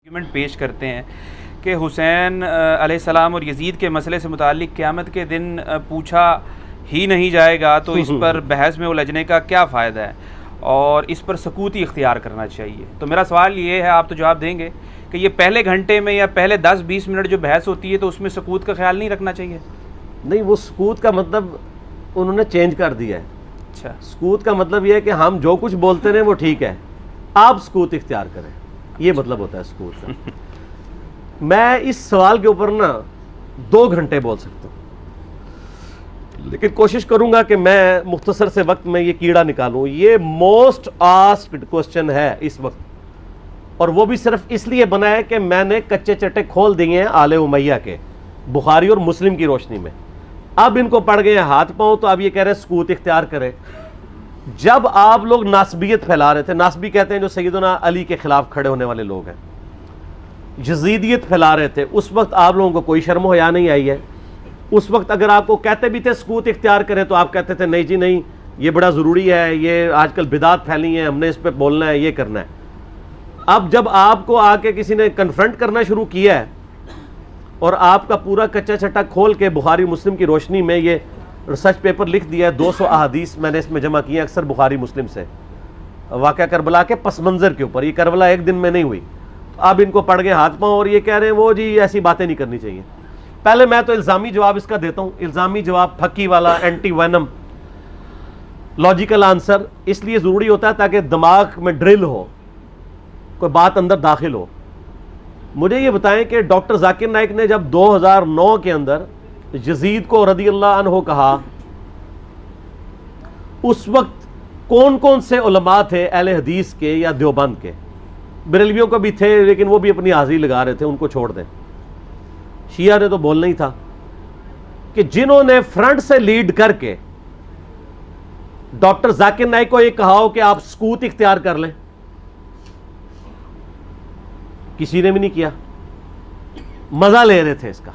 Argument پیش کرتے ہیں کہ حسین علیہ السلام اور یزید کے مسئلے سے متعلق قیامت کے دن پوچھا ہی نہیں جائے گا تو اس پر بحث میں الجھنے کا کیا فائدہ ہے اور اس پر سکوت ہی اختیار کرنا چاہیے. تو میرا سوال یہ ہے, آپ تو جواب دیں گے, کہ یہ پہلے گھنٹے میں یا پہلے 10-20 منٹ جو بحث ہوتی ہے تو اس میں سکوت کا خیال نہیں رکھنا چاہیے؟ نہیں, وہ سکوت کا مطلب انہوں نے چینج کر دیا ہے. اچھا, سکوت کا مطلب یہ ہے کہ ہم جو کچھ بولتے رہے وہ ٹھیک ہے, آپ سکوت اختیار کریں, یہ مطلب ہوتا ہے سکوت کا. میں اس سوال کے اوپر نا 2 گھنٹے بول سکتا ہوں, لیکن کوشش کروں گا کہ میں مختصر سے وقت میں یہ کیڑا نکالوں. یہ موسٹ آسکڈ کوسچن ہے اس وقت, اور وہ بھی صرف اس لیے بنا ہے کہ میں نے کچے چٹے کھول دیے ہیں آل امیہ کے, بخاری اور مسلم کی روشنی میں. اب ان کو پڑ گئے ہیں ہاتھ پاؤں, تو اب یہ کہہ رہے ہیں سکوت اختیار کرے. جب آپ لوگ ناسبیت پھیلا رہے تھے, ناسبی کہتے ہیں جو سیدنا علی کے خلاف کھڑے ہونے والے لوگ ہیں, یزیدیت پھیلا رہے تھے, اس وقت آپ لوگوں کو کوئی شرم و حیا نہیں آئی ہے. اس وقت اگر آپ کو کہتے بھی تھے سکوت اختیار کریں تو آپ کہتے تھے نہیں جی نہیں, یہ بڑا ضروری ہے, یہ آج کل بدعت پھیلی ہیں, ہم نے اس پہ بولنا ہے, یہ کرنا ہے. اب جب آپ کو آ کے کسی نے کنفرنٹ کرنا شروع کیا ہے اور آپ کا پورا کچا چٹا کھول کے بخاری مسلم کی روشنی میں یہ ریسرچ پیپر لکھ دیا ہے, 200 احادیث میں نے اس میں جمع کی ہیں اکثر بخاری مسلم سے, واقعہ کربلا کے پس منظر کے اوپر. یہ کربلا ایک دن میں نہیں ہوئی. اب ان کو پڑ گئے ہاتھ پاؤں اور یہ کہہ رہے ہیں وہ جی ایسی باتیں نہیں کرنی چاہیے. پہلے میں تو الزامی جواب اس کا دیتا ہوں, الزامی جواب پھکی والا, اینٹی وینم, لاجیکل آنسر اس لیے ضروری ہوتا ہے تاکہ دماغ میں ڈرل ہو, کوئی بات اندر داخل ہو. مجھے یہ بتائیں کہ ڈاکٹر ذاکر نائک نے جب 2009 کے اندر یزید کو رضی اللہ عنہ کہا, اس وقت کون کون سے علماء تھے اہل حدیث کے یا دیوبند کے؟ بریلویوں کو بھی تھے لیکن وہ بھی اپنی حاضری لگا رہے تھے, ان کو چھوڑ دیں. شیعہ نے تو بولنا ہی تھا کہ جنہوں نے فرنٹ سے لیڈ کر کے ڈاکٹر ذاکر نائک کو یہ کہا ہو کہ آپ سکوت اختیار کر لیں, کسی نے بھی نہیں کیا, مزہ لے رہے تھے اس کا.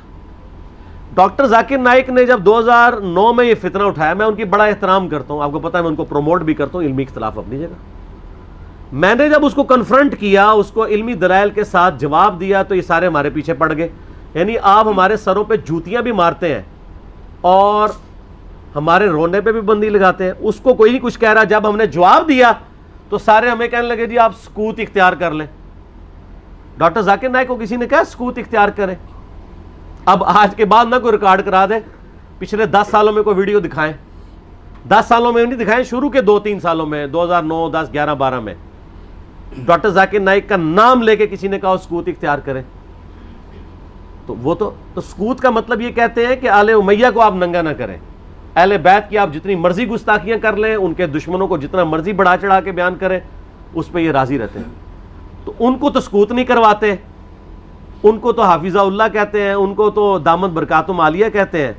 ڈاکٹر ذاکر نائک نے جب 2009 میں یہ فتنہ اٹھایا, میں ان کی بڑا احترام کرتا ہوں, آپ کو پتا ہے میں ان کو پروموٹ بھی کرتا ہوں, علمی اختلاف اپنی جگہ. میں نے جب اس کو کنفرنٹ کیا, اس کو علمی دلائل کے ساتھ جواب دیا, تو یہ سارے ہمارے پیچھے پڑ گئے. یعنی آپ ہمارے سروں پہ جوتیاں بھی مارتے ہیں اور ہمارے رونے پہ بھی بندی لگاتے ہیں. اس کو کوئی نہیں کچھ کہہ رہا. جب ہم نے جواب دیا تو سارے ہمیں کہنے لگے جی آپ سکوت اختیار کر لیں. ڈاکٹر ذاکر نائک کو کسی نے کہا سکوت اختیار کریں؟ اب آج کے بعد نہ کوئی ریکارڈ کرا دے, پچھلے 10 سالوں میں کوئی ویڈیو دکھائیں. 10 سالوں میں نہیں دکھائیں, شروع کے 2-3 سالوں میں, 2009, 10, 11, 12 میں ڈاکٹر ذاکر نائک کا نام لے کے کسی نے کہا سکوت اختیار کریں. تو وہ تو سکوت کا مطلب یہ کہتے ہیں کہ آل امیہ کو آپ ننگا نہ کریں, اہل بیت کی آپ جتنی مرضی گستاخیاں کر لیں, ان کے دشمنوں کو جتنا مرضی بڑھا چڑھا کے بیان کریں, اس پہ یہ راضی رہتے ہیں. تو ان کو تو سکوت نہیں کرواتے, ان کو تو حافظہ اللہ کہتے ہیں, ان کو تو دامت برکاتم عالیہ کہتے ہیں,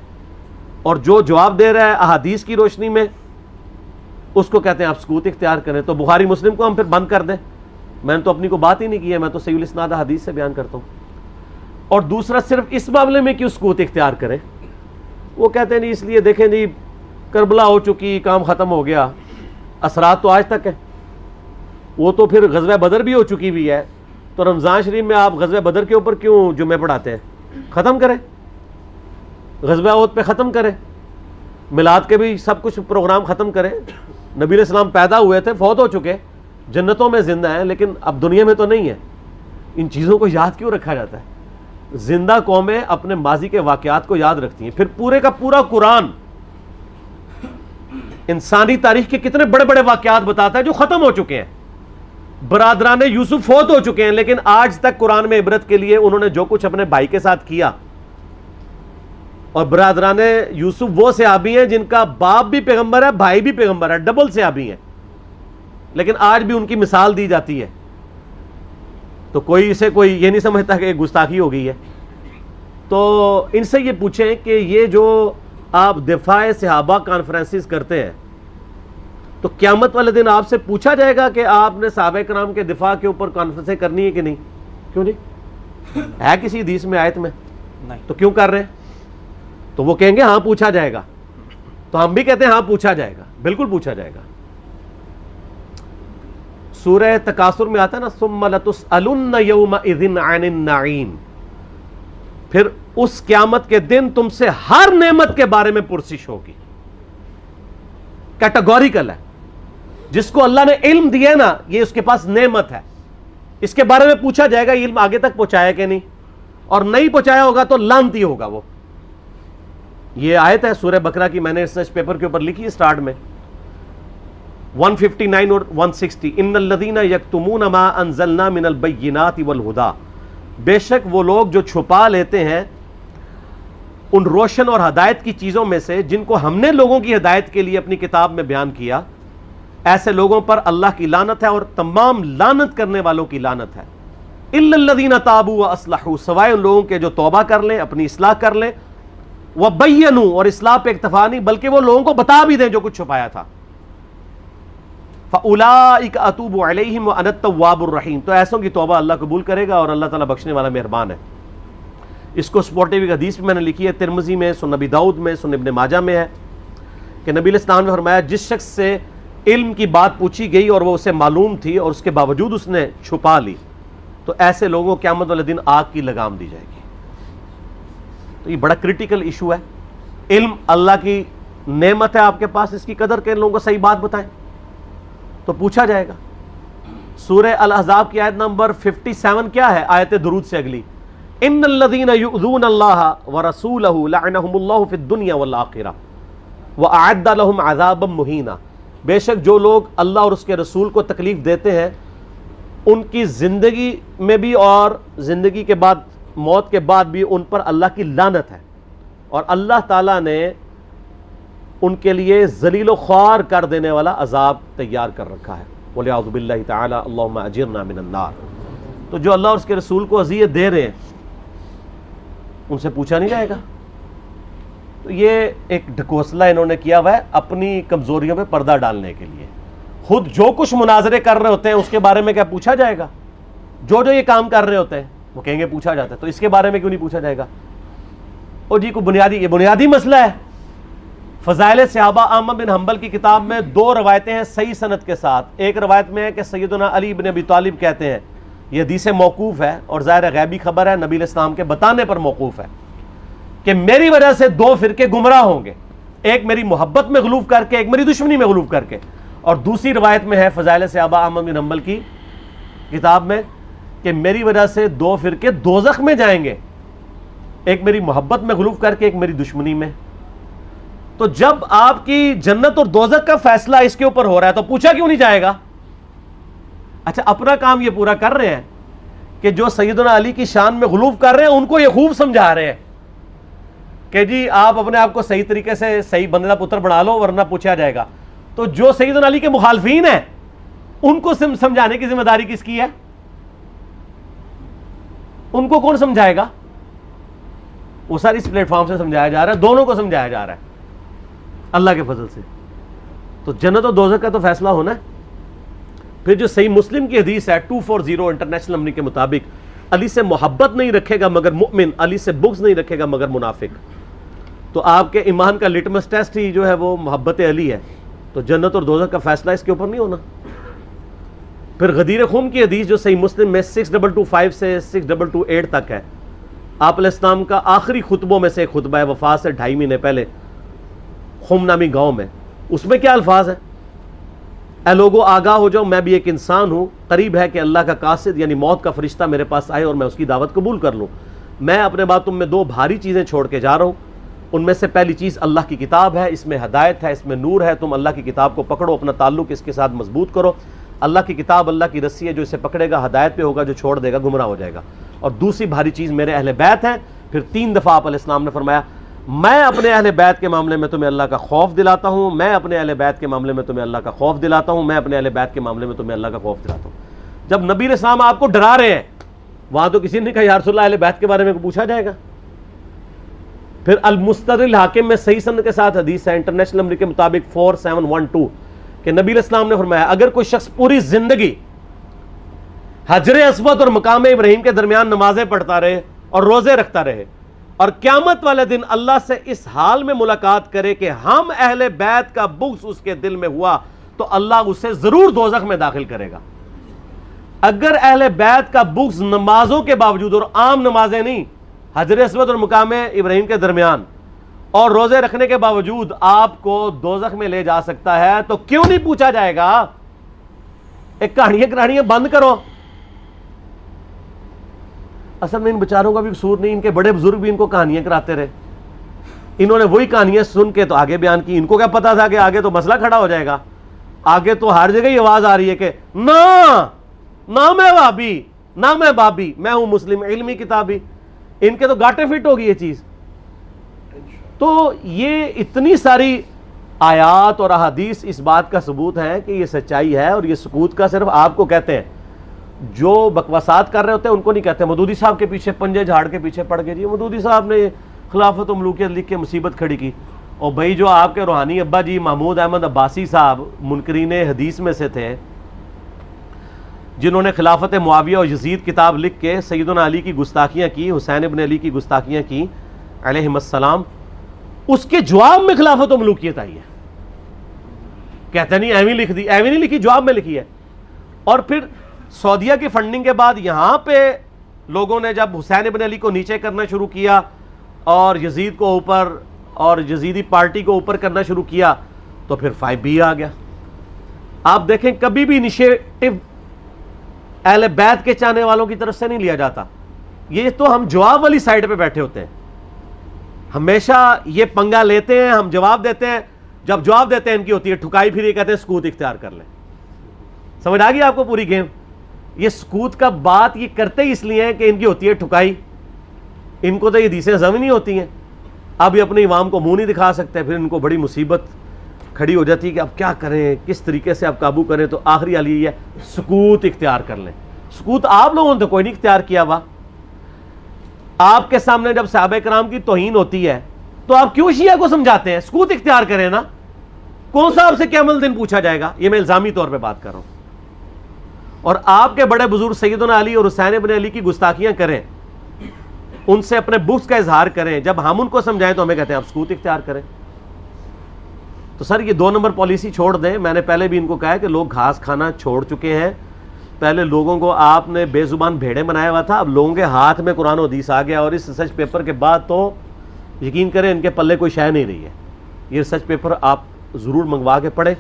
اور جو جواب دے رہا ہے احادیث کی روشنی میں اس کو کہتے ہیں آپ سکوت اختیار کریں. تو بخاری مسلم کو ہم پھر بند کر دیں؟ میں نے تو اپنی کو بات ہی نہیں کی ہے, میں تو صحیح الاسناد حدیث سے بیان کرتا ہوں. اور دوسرا, صرف اس معاملے میں کیوں سکوت اختیار کریں؟ وہ کہتے ہیں نہیں اس لیے دیکھیں جی کربلا ہو چکی, کام ختم ہو گیا, اثرات تو آج تک ہیں. وہ تو پھر غزوہ بدر بھی ہو چکی ہوئی ہے, تو رمضان شریف میں آپ غزوہ بدر کے اوپر کیوں جمعے پڑھاتے ہیں؟ ختم کریں, غزوہ احد پہ ختم کریں, میلاد کے بھی سب کچھ پروگرام ختم کریں. نبی علیہ السلام پیدا ہوئے تھے, فوت ہو چکے, جنتوں میں زندہ ہیں, لیکن اب دنیا میں تو نہیں ہے. ان چیزوں کو یاد کیوں رکھا جاتا ہے؟ زندہ قومیں اپنے ماضی کے واقعات کو یاد رکھتی ہیں. پھر پورے کا پورا قرآن انسانی تاریخ کے کتنے بڑے بڑے واقعات بتاتا ہے جو ختم ہو چکے ہیں. برادران یوسف فوت ہو چکے ہیں, لیکن آج تک قرآن میں عبرت کے لیے انہوں نے جو کچھ اپنے بھائی کے ساتھ کیا. اور برادران یوسف وہ صحابی ہیں جن کا باپ بھی پیغمبر ہے, بھائی بھی پیغمبر ہے, ڈبل صحابی ہیں, لیکن آج بھی ان کی مثال دی جاتی ہے. تو کوئی اسے کوئی یہ نہیں سمجھتا کہ گستاخی ہو گئی ہے. تو ان سے یہ پوچھیں کہ یہ جو آپ دفاع صحابہ کانفرنسز کرتے ہیں, تو قیامت والے دن آپ سے پوچھا جائے گا کہ آپ نے صحابہ کرام کے دفاع کے اوپر کانفرنسیں کرنی ہے کہ نہیں؟ کیوں نہیں ہے کسی حدیث میں, آیت میں؟ نہیں. تو کیوں کر رہے ہیں؟ تو وہ کہیں گے ہاں پوچھا جائے گا. تو ہم بھی کہتے ہیں ہاں پوچھا جائے گا, بالکل پوچھا جائے گا. سورہ تکاثر میں آتا ہے نا ثم لتسألن یومئذ عن النعیم، پھر اس قیامت کے دن تم سے ہر نعمت کے بارے میں پرسش ہوگی. کیٹاگوریکل ہے. جس کو اللہ نے علم دیا نا یہ اس کے پاس نعمت ہے، اس کے بارے میں پوچھا جائے گا علم آگے تک پہنچایا کہ نہیں، اور نہیں پہنچایا ہوگا تو لعنتی ہوگا وہ. یہ آیت ہے سورہ بقرہ کی، میں نے ریسرچ پیپر کے اوپر لکھی اسٹارٹ میں 159 اور 160. ان الذین یکتمون ما انزلنا من البینات والہدی، بے شک وہ لوگ جو چھپا لیتے ہیں ان روشن اور ہدایت کی چیزوں میں سے جن کو ہم نے لوگوں کی ہدایت کے لیے اپنی کتاب میں بیان کیا، ایسے لوگوں پر اللہ کی لعنت ہے اور تمام لعنت کرنے والوں کی لعنت ہے. الا الذین تابوا واصلحوا، سوائے ان لوگوں کے جو توبہ کر لیں، اپنی اصلاح کر لیں، وبینوا، اور اصلاح پہ اکتفا نہیں بلکہ وہ لوگوں کو بتا بھی دیں جو کچھ چھپایا تھا. فاولئک اتوب علیہم وانا التواب الرحیم، تو ایسوں کی توبہ اللہ قبول کرے گا اور اللہ تعالیٰ بخشنے والا مہربان ہے. اس کو سپورٹیو ایک حدیث بھی میں نے لکھی ہے، ترمذی میں، سنن ابی داؤد میں، سنن ابن ماجہ میں ہے کہ نبی علیہ السلام نے فرمایا جس شخص سے علم کی بات پوچھی گئی اور وہ اسے معلوم تھی اور اس کے باوجود اس نے چھپا لی تو ایسے لوگوں کو قیامت والے دن آگ کی لگام دی جائے گی. تو یہ بڑا کریٹیکل ایشو ہے. علم اللہ کی نعمت ہے آپ کے پاس، اس کی قدر کے لوگوں کو صحیح بات بتائیں تو پوچھا جائے گا. سورہ الاحزاب کی آیت نمبر 57 کیا ہے؟ آیت درود سے اگلی، ان الذین یؤذون اللہ ورسولہ لعنہم اللہ فی الدنیا والآخرہ واعد لہم عذابا مہینا، بے شک جو لوگ اللہ اور اس کے رسول کو تکلیف دیتے ہیں ان کی زندگی میں بھی اور زندگی کے بعد، موت کے بعد بھی ان پر اللہ کی لعنت ہے، اور اللہ تعالیٰ نے ان کے لیے ذلیل و خوار کر دینے والا عذاب تیار کر رکھا ہے. وَلِعَوْذُ بِاللَّهِ تَعَالَى اللہم اجرنا من النار. تو جو اللہ اور اس کے رسول کو اذیت دے رہے ہیں ان سے پوچھا نہیں جائے گا. تو یہ ایک ڈھکوسلا انہوں نے کیا ہوا ہے اپنی کمزوریوں پہ پردہ ڈالنے کے لیے. خود جو کچھ مناظرے کر رہے ہوتے ہیں اس کے بارے میں کیا پوچھا جائے گا؟ جو یہ کام کر رہے ہوتے ہیں وہ کہیں گے پوچھا جاتا ہے، تو اس کے بارے میں کیوں نہیں پوچھا جائے گا؟ اور جی کو یہ بنیادی مسئلہ ہے. فضائل صحابہ احمد بن حنبل کی کتاب میں 2 روایتیں ہیں صحیح سند کے ساتھ. ایک روایت میں ہے کہ سیدنا علی بن ابی طالب کہتے ہیں، یہ حدیث موقوف ہے اور ظاہر غیبی خبر ہے، نبی علیہ السلام کے بتانے پر موقوف ہے، کہ میری وجہ سے 2 فرقے گمراہ ہوں گے، ایک میری محبت میں غلوف کر کے، ایک میری دشمنی میں غلوف کر کے. اور دوسری روایت میں ہے فضائل صحابہ احمد بن حنبل کی کتاب میں کہ میری وجہ سے 2 فرقے دوزخ میں جائیں گے، ایک میری محبت میں غلوف کر کے، ایک میری دشمنی میں. تو جب آپ کی جنت اور دوزخ کا فیصلہ اس کے اوپر ہو رہا ہے تو پوچھا کیوں نہیں جائے گا؟ اچھا اپنا کام یہ پورا کر رہے ہیں کہ جو سیدنا علی کی شان میں غلوف کر رہے ہیں ان کو یہ خوب سمجھا رہے ہیں کہ جی آپ اپنے آپ کو صحیح طریقے سے صحیح بندے کا پتر بنا لو ورنہ پوچھا جائے گا. تو جو سیدنا علی کے مخالفین ہیں ان کو سمجھانے کی ذمہ داری کس کی ہے؟ ان کو کون سمجھائے گا؟ وہ سر اس پلیٹ فارم سے سمجھایا جا رہا ہے، دونوں کو سمجھایا جا رہا ہے اللہ کے فضل سے. تو جنت و دوزخ کا تو فیصلہ ہونا ہے. پھر جو صحیح مسلم کی حدیث ہے 240 انٹرنیشنل نمبر کے مطابق، علی سے محبت نہیں رکھے گا مگر مؤمن، علی سے بغض نہیں رکھے گا مگر منافق. تو آپ کے ایمان کا لٹمس ٹیسٹ ہی جو ہے وہ محبت علی ہے. تو جنت اور دوزخ کا فیصلہ اس کے اوپر نہیں ہونا. پھر غدیر خون کی حدیث جو صحیح مسلم میں 6225 سے 6228 تک ہے، آپ علیہ السلام کا آخری خطبوں میں سے ایک خطبہ ہے وفات سے 2.5 مہینے پہلے خم نامی گاؤں میں. اس میں کیا الفاظ ہیں؟ اے لوگو آگاہ ہو جاؤ، میں بھی ایک انسان ہوں، قریب ہے کہ اللہ کا قاصد یعنی موت کا فرشتہ میرے پاس آئے اور میں اس کی دعوت قبول کر لوں. میں اپنے بعد تم میں 2 بھاری چیزیں چھوڑ کے جا رہا ہوں. ان میں سے پہلی چیز اللہ کی کتاب ہے، اس میں ہدایت ہے، اس میں نور ہے. تم اللہ کی کتاب کو پکڑو، اپنا تعلق اس کے ساتھ مضبوط کرو. اللہ کی کتاب اللہ کی رسی ہے، جو اسے پکڑے گا ہدایت پہ ہوگا، جو چھوڑ دے گا گمراہ ہو جائے گا. اور دوسری بھاری چیز میرے اہل بیت ہیں. پھر 3 دفعہ آپ علیہ السلام نے فرمایا میں اپنے اہل بیت کے معاملے میں تمہیں اللہ کا خوف دلاتا ہوں، میں اپنے اہل بیت کے معاملے میں تمہیں اللہ کا خوف دلاتا ہوں، میں اپنے اہل بیت کے معاملے میں تمہیں اللہ کا خوف دلاتا ہوں. جب نبی علیہ السلام آپ کو ڈرا رہے ہیں وہاں تو کسی نے کہا یا رسول اللہ اہل بیت کے بارے میں پوچھا جائے گا؟ پھر المستدرک الحاکم میں صحیح سند کے ساتھ حدیث ہے انٹرنیشنل نمبر کے مطابق 4712 کہ نبی علیہ السلام نے فرمایا اگر کوئی شخص پوری زندگی حجر اسود اور مقام ابراہیم کے درمیان نمازیں پڑھتا رہے اور روزے رکھتا رہے اور قیامت والے دن اللہ سے اس حال میں ملاقات کرے کہ ہم اہل بیت کا بغض اس کے دل میں ہوا تو اللہ اسے ضرور دوزخ میں داخل کرے گا. اگر اہل بیت کا بغض نمازوں کے باوجود، اور عام نمازیں نہیں، حجر اسود اور مقام ابراہیم کے درمیان، اور روزے رکھنے کے باوجود آپ کو دوزخ میں لے جا سکتا ہے، تو کیوں نہیں پوچھا جائے گا؟ ایک کہانیاں بند کرو۔ اصل میں ان بیچاروں کا بھی قصور نہیں، ان کے بڑے بزرگ بھی ان کو کہانیاں کراتے رہے، انہوں نے وہی کہانیاں سن کے تو آگے بیان کی۔ ان کو کیا پتا تھا کہ آگے تو مسئلہ کھڑا ہو جائے گا، آگے تو ہر جگہ یہ آواز آ رہی ہے کہ نہ میں وہابی، نہ میں بابی، میں ہوں مسلم علمی کتابی۔ ان کے تو گاٹے فٹ ہوگی یہ چیز۔ تو یہ اتنی ساری آیات اور احادیث اس بات کا ثبوت ہے کہ یہ سچائی ہے، اور یہ سکوت کا صرف آپ کو کہتے ہیں، جو بکواسات کر رہے ہوتے ہیں ان کو نہیں کہتے۔ مودودی صاحب کے پیچھے پنجے جھاڑ کے پیچھے پڑ گئے، جی مودودی صاحب نے خلافت و ملوکیت لکھ کے مصیبت کھڑی کی۔ اور بھائی جو آپ کے روحانی ابا جی محمود احمد عباسی صاحب منکرین حدیث میں سے تھے، جنہوں نے خلافت معاویہ اور یزید کتاب لکھ کے سیدنا علی کی گستاخیاں کی، حسین ابن علی کی گستاخیاں کی علیہم السلام، اس کے جواب میں خلافت و ملوکیت آئی ہے۔ کہتے نہیں ایویں لکھ دی، ایویں نہیں لکھی، جواب میں لکھی ہے۔ اور پھر سعودیہ کی فنڈنگ کے بعد یہاں پہ لوگوں نے جب حسین ابن علی کو نیچے کرنا شروع کیا اور یزید کو اوپر اور یزیدی پارٹی کو اوپر کرنا شروع کیا، تو پھر 5B آ گیا۔ آپ دیکھیں کبھی بھی انیشیٹو اہل بیت کے چاہنے والوں کی طرف سے نہیں لیا جاتا، یہ تو ہم جواب والی سائڈ پہ بیٹھے ہوتے ہیں، ہمیشہ یہ پنگا لیتے ہیں، ہم جواب دیتے ہیں، جب جواب دیتے ہیں ان کی ہوتی ہے ٹھکائی، پھر یہ کہتے ہیں سکوت اختیار کر لیں۔ سمجھ آ گئی آپ کو پوری گیم؟ یہ سکوت کا بات یہ کرتے ہی اس لیے ہیں کہ ان کی ہوتی ہے ٹھکائی، ان کو تو یہ حدیثیں ہضم نہیں ہوتی ہیں، اب یہ اپنے امام کو منہ نہیں دکھا سکتے، پھر ان کو بڑی مصیبت کھڑی ہو جاتی ہے کہ اب کیا کریں، کس طریقے سے اب قابو کریں، تو آخری حل یہ ہے سکوت اختیار کر لیں۔ سکوت آپ لوگوں نے تو کوئی نہیں اختیار کیا ہوا، آپ کے سامنے جب صحابہ کرام کی توہین ہوتی ہے تو آپ کیوں شیعہ کو سمجھاتے ہیں؟ سکوت اختیار کریں نا، کون سا آپ سے قیامت دن پوچھا جائے گا؟ یہ میں الزامی طور پہ بات کر رہا ہوں۔ اور آپ کے بڑے بزرگ سیدنا علی اور حسین ابن علی کی گستاخیاں کریں، ان سے اپنے بغض کا اظہار کریں، جب ہم ان کو سمجھائیں تو ہمیں کہتے ہیں آپ سکوت اختیار کریں۔ تو سر یہ 2 نمبر پالیسی چھوڑ دیں۔ میں نے پہلے بھی ان کو کہا ہے کہ لوگ گھاس کھانا چھوڑ چکے ہیں، پہلے لوگوں کو آپ نے بے زبان بھیڑے بنایا ہوا تھا، اب لوگوں کے ہاتھ میں قرآن و حدیث آ گیا، اور اس ریسرچ پیپر کے بعد تو یقین کریں ان کے پلے کوئی شے نہیں رہی ہے۔ یہ ریسرچ پیپر آپ ضرور منگوا کے پڑھیں،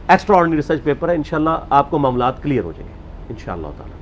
ایکسٹرا آرڈنری ریسرچ پیپر ہے، انشاءاللہ آپ کو معاملات کلیئر ہو جائیں گے انشاءاللہ تعالی۔